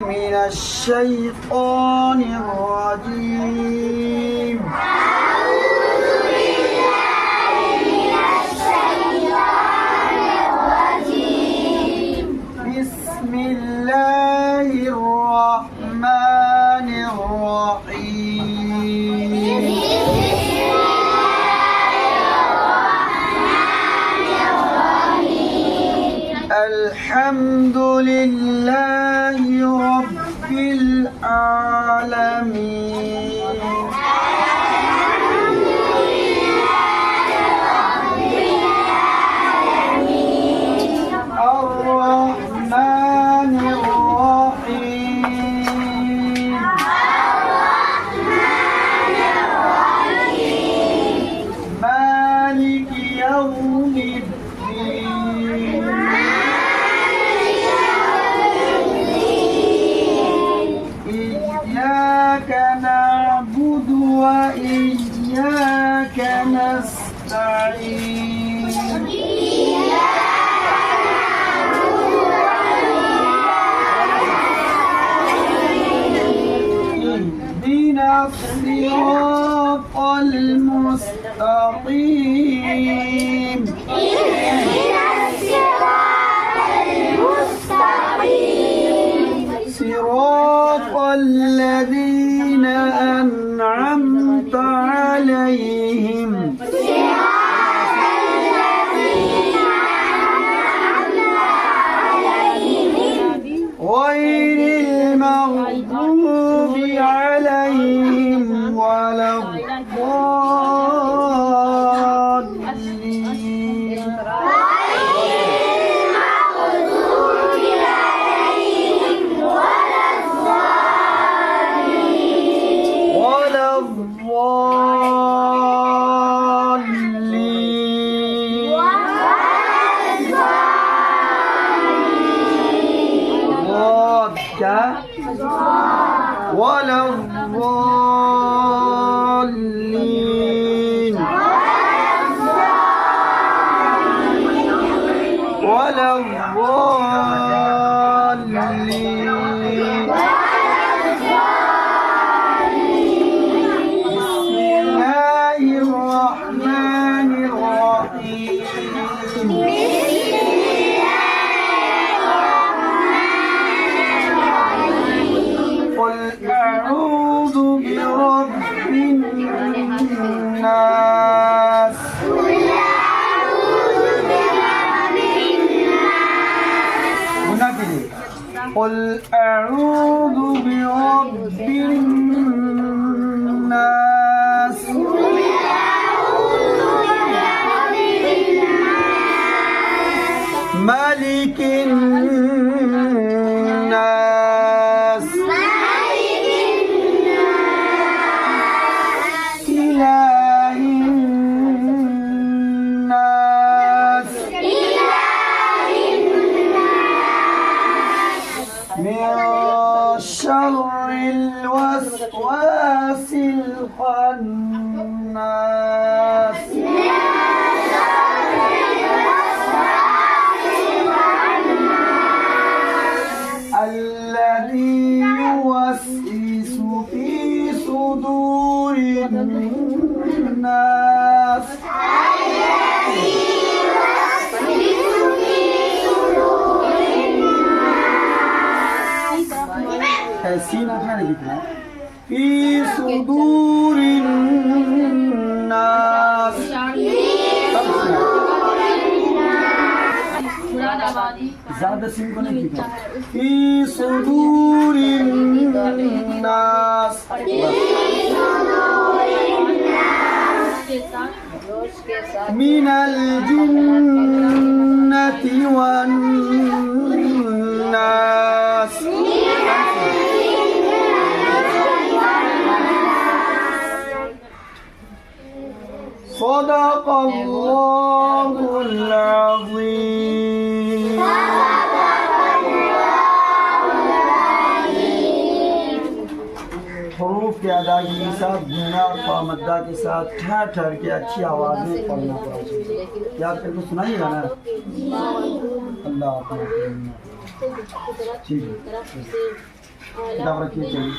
من الشيطان الرجيم. أعوذ بالله من الشيطان الرجيم. بسم الله الرحمن الرحيم. الحمد لله رب العالمين. الرحمن الرحيم. مالك يوم الدين. إياك نعبد وإياك نستعين. اهدنا الصراط المستقيم. صراط الذين أنعمت عليهم غير المغضوب عليهم ولا الضالين. ولا الضالين. ولا الضالين. بسم الله الرحمن الرحيم. قل أعوذ برب الناس. قل أعوذ برب الناس. ملك الناس. إله الناس. من شر الوسواس الخناس. الذي يوسوس في صدور الناس. في صدور الناس. في صدور الناس. من الجنة والناس. صدق الله العظيم. हरूफ के अदायगी के साथ गुना और मद्दा के साथ ठहर ठहर के अच्छी आवाज़ में पढ़ना पड़ा। याद करके सुनाइएगा ना। अल्लाह ठीक है। किताब रखिए चलिए।